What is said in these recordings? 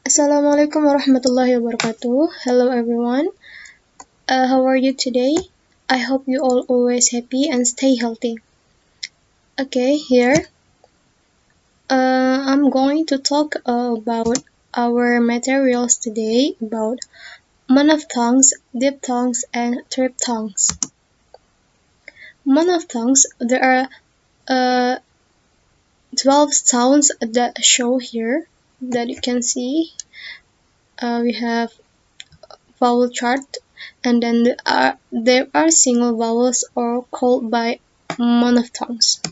Assalamualaikum warahmatullahi wabarakatuh. Hello everyone. How are you today? I hope you all always happy and stay healthy. Okay, here I'm going to talk about our materials today about monophthongs, diphthongs, and triphthongs. Monophthongs, there are 12 sounds that show here that you can see. We have vowel chart, and then there are single vowels or called by monophthongs.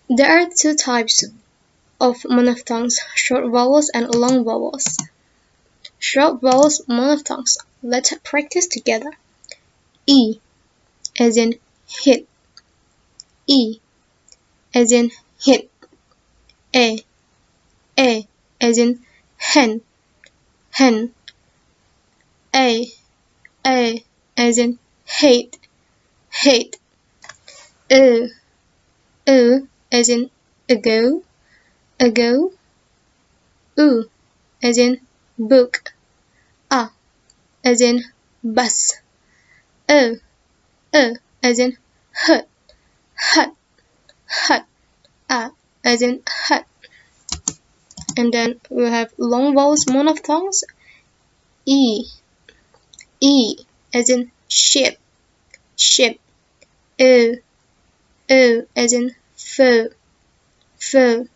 There are two types of monophthongs, short vowels and long vowels. Short vowels monophthongs. Let's practice together. E as in hit. E as in hit. A as in hen. Hen. A as in hate. Hate. As in ago. Ago. As in book. As in bus. As in hut. Hut. Hut. As in hut. And then we have long vowels monophthongs. E as in ship. Ship. O as in foe. Foe.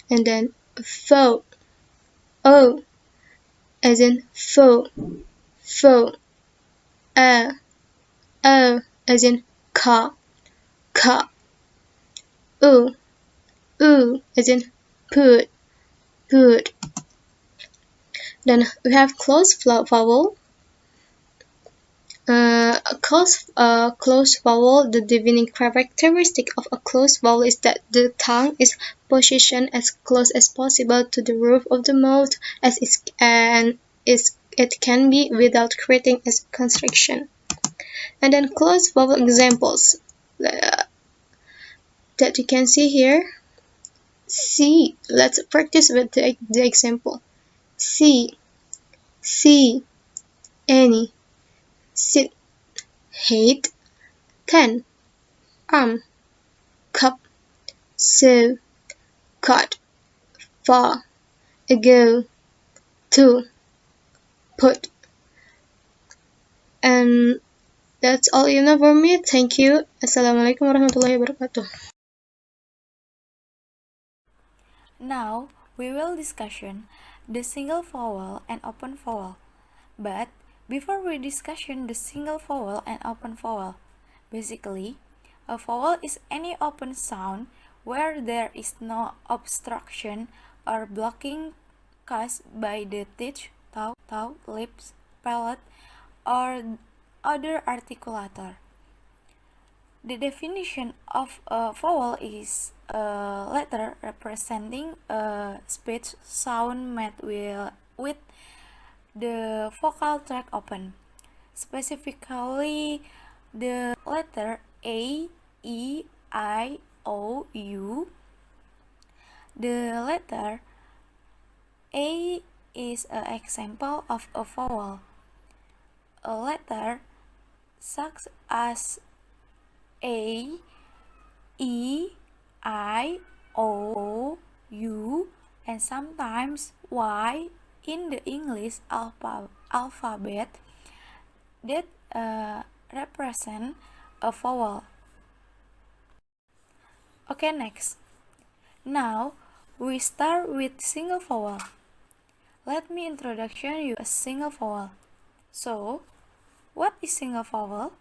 And then foe. O as in foe. Foe. O as in car. Car. U as in put. Put. Then we have closed vowel. A closed vowel, the defining characteristic of a closed vowel is that the tongue is positioned as close as possible to the roof of the mouth it can be without creating a constriction. And then closed vowel examples that you can see here. C. Let's practice with the example. C. Any. Sit. Hate. Can. Cup. So. Cut. Far. Ago. To. Put. And that's all you know for me. Thank you. Assalamualaikum warahmatullahi wabarakatuh. Now we will discussion the single vowel and open vowel. But before we discussion the single vowel and open vowel, basically a vowel is any open sound where there is no obstruction or blocking caused by the teeth, throat, lips, palate, or other articulator. The definition of a vowel is a letter representing a speech sound made with the vocal tract open. Specifically, the letter A, E, I, O, U. The letter A is an example of a vowel. A letter such as A, E, I, O, U, and sometimes Y in the English alphabet that represent a vowel. Okay, next. Now we start with single vowel. Let me introduce you a single vowel. So, what is single vowel?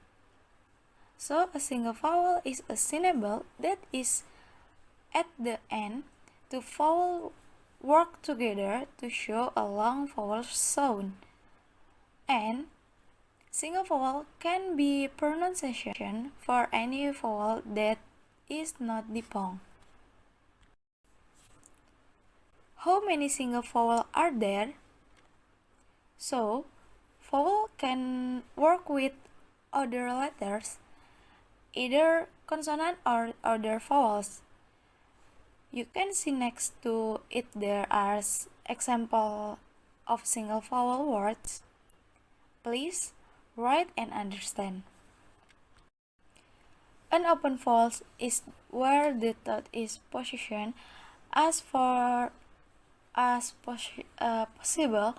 So, a single vowel is a syllable that is at the end. Two vowels work together to show a long vowel sound. And single vowel can be pronunciation for any vowel that is not diphthong. How many single vowels are there? So, vowel can work with other letters, either consonant or other vowels. You can see next to it there are example of single vowel words. Please write and understand. An open vowel is where the thought is positioned as far as possible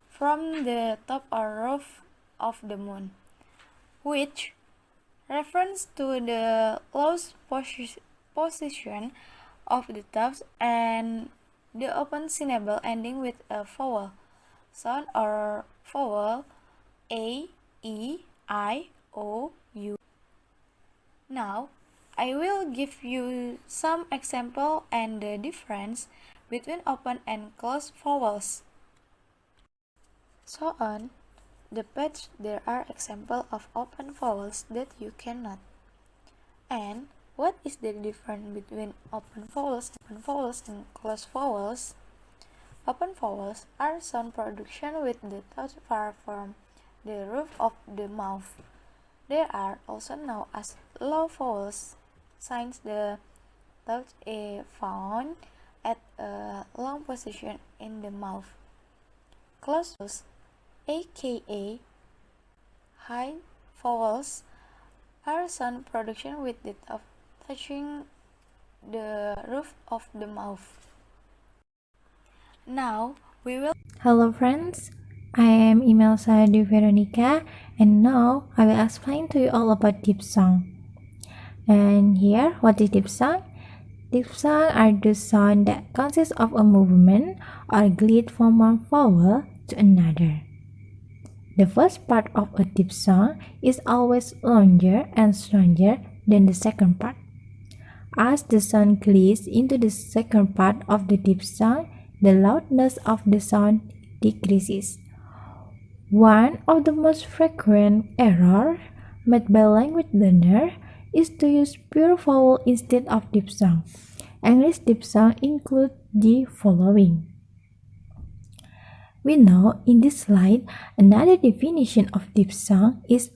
from the top or roof of the moon, which refers to the lowest position of the tops and the open syllable ending with a vowel sound or vowel a, e, I, o, u. Now, I will give you some example and the difference between open and closed vowels. So on the page there are examples of open vowels that you cannot. And what is the difference between open vowels and closed vowels? Open vowels are sound production with the thought far from the roof of the mouth. They are also known as low vowels, since the thought is found at a long position in the mouth. Closed vowels, aka high vowels, are sound production with the thought touching the roof of the mouth. Now we will. Hello friends, I am Imelsa de Veronica and now I will explain to you all about diphthong. And here, what is diphthong? Diphthong are the sounds that consist of a movement or glide from one vowel to another. The first part of a diphthong is always longer and stronger than the second part. As the sound glides into the second part of the diphthong, the loudness of the sound decreases. One of the most frequent errors made by language learners is to use pure vowel instead of diphthong. English diphthong include the following. We know in this slide another definition of diphthong is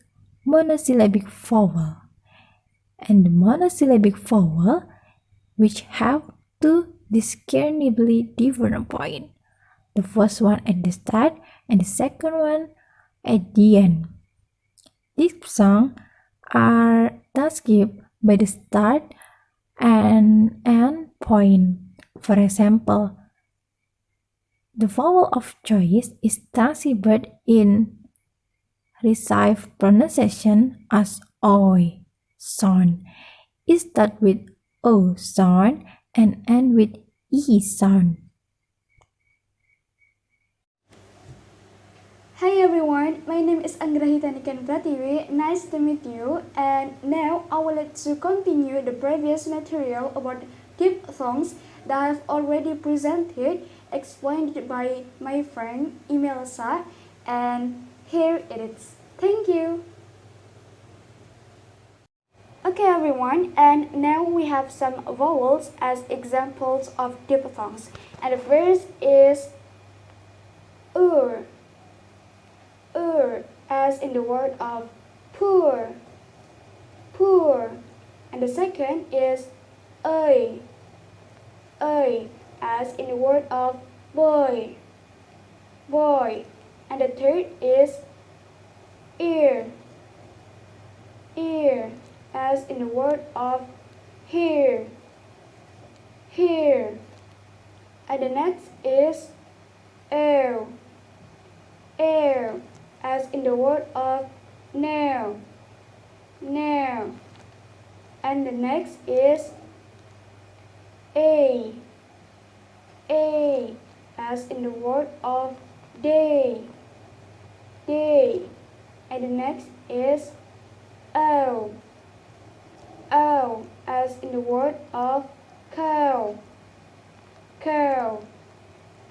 monosyllabic vowel. And the monosyllabic vowel which have two discernibly different points. The first one at the start and the second one at the end. Diphthongs are thus given by the start and end point. For example, the vowel of choice is transcribed in received pronunciation as oi sound. It starts with o sound and end with e sound. Hi everyone, my name is Anggrahita Niken. Nice to meet you. And now I would like to continue the previous material about diphthongs that I have already presented, explained by my friend Imelsa. And here it is. Thank you. Okay everyone, and now we have some vowels as examples of diphthongs. And the first is as in the word of poor, poor. And the second is ơi, as in the word of boy, boy. And the third is ear, as in the word of here, here. And the next is air, as in the word of now, now. And the next is a, as in the word of day, day. And the next is o, as in the word of cow, cow.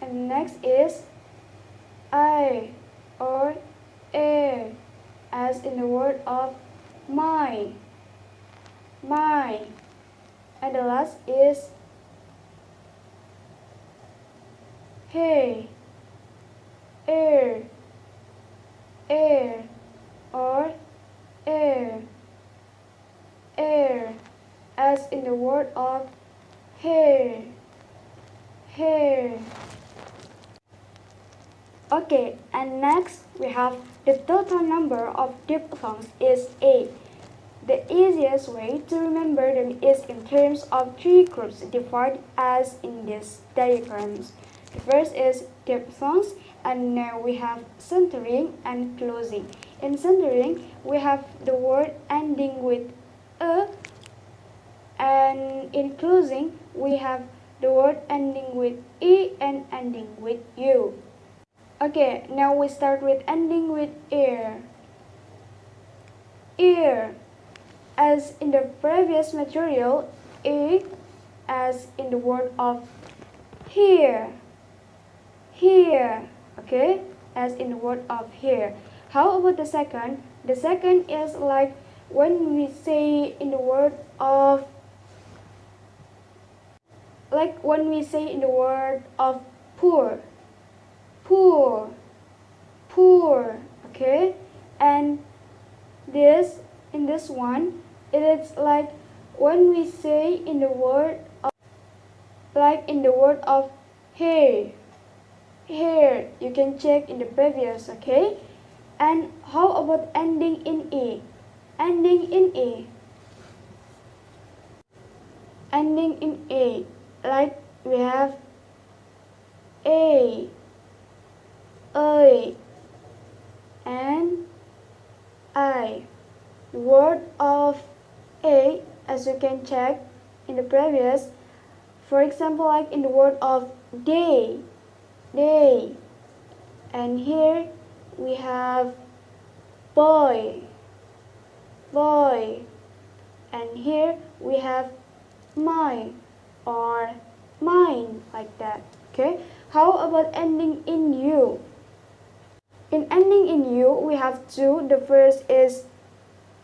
And the next is I or air, as in the word of my, my. And the last is hey, air, or air, as in the word of hair, hair. Okay, and next we have the total number of diphthongs is 8. The easiest way to remember them is in terms of three groups divided as in these diagrams. The first is diphthongs, and now we have centering and closing. In centering, we have the word ending with a, and in closing, we have the word ending with e and ending with u. Okay, now we start with ending with ear. Ear. As in the previous material, e as in the word of here. Here. Okay, as in the word of here. How about the second? The second is like when we say in the word of poor, poor, poor. Okay, and this in this one it is like when we say in the word of, like in the word of here, here you can check in the previous. Okay, and how about ending in e? Ending in e, ending in a, like we have a, and I. The word of a, as you can check in the previous, for example, like in the word of day, day, and here we have boy, boy, and here we have my or mine, like that. Okay, how about ending in you? In ending in you, we have two. The first is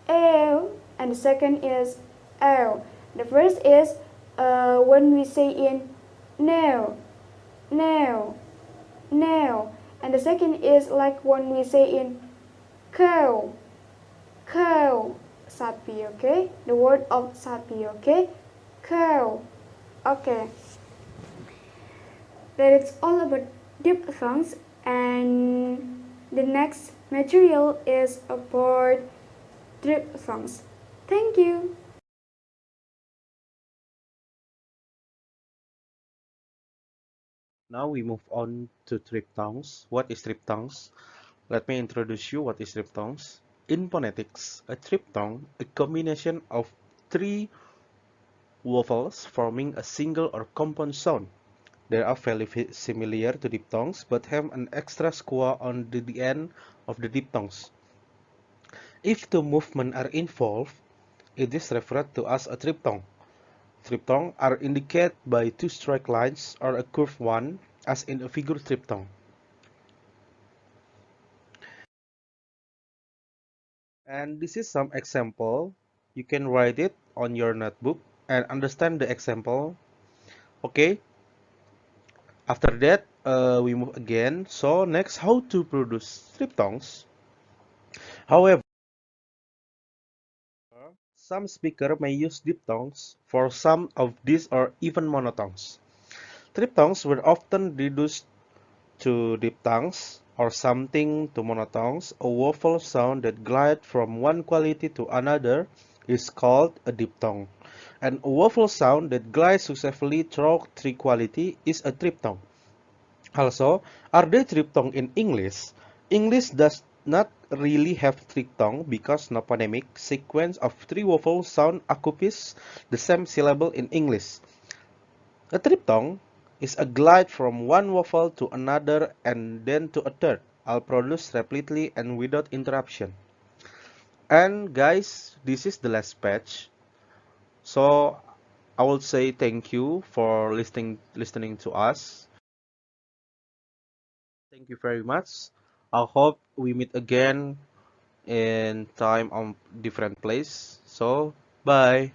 L and the second is L. The first is when we say in nail, nail, nail, and the second is like when we say in cow, cow, sapi. Okay, the word of sapi. Okay, cow. Okay, that is all about diphthongs, and the next material is about diphthongs. Thank you. Now we move on to triphthongs. What is triphthongs? Let me introduce you what is triphthongs. In phonetics, a triphthong, a combination of three vowels forming a single or compound sound. They are fairly similar to diphthongs but have an extra square on the end of the diphthongs. If two movements are involved, it is referred to as a triphthong. Triphthongs are indicated by two straight lines or a curved one, as in a figure triphthong. And this is some example. You can write it on your notebook and understand the example. Okay. After that, we move again. So next, how to produce triphthongs. However, some speaker may use diphthongs for some of these or even monotongues. Triphthongs were often reduced to diphthongs or something to monotongues. A vowel sound that glides from one quality to another is called a diphthong. And a vowel sound that glides successfully through three quality is a triphthong. Also, are there triphthong in English? English does not really have triphthong because no phonemic sequence of three vowel sound occupies the same syllable in English. A triphthong is a glide from one vowel to another and then to a third, all produced rapidly and without interruption. And guys, this is the last page. So I will say thank you for listening to us. Thank you very much. I hope we meet again in time on different place. So bye.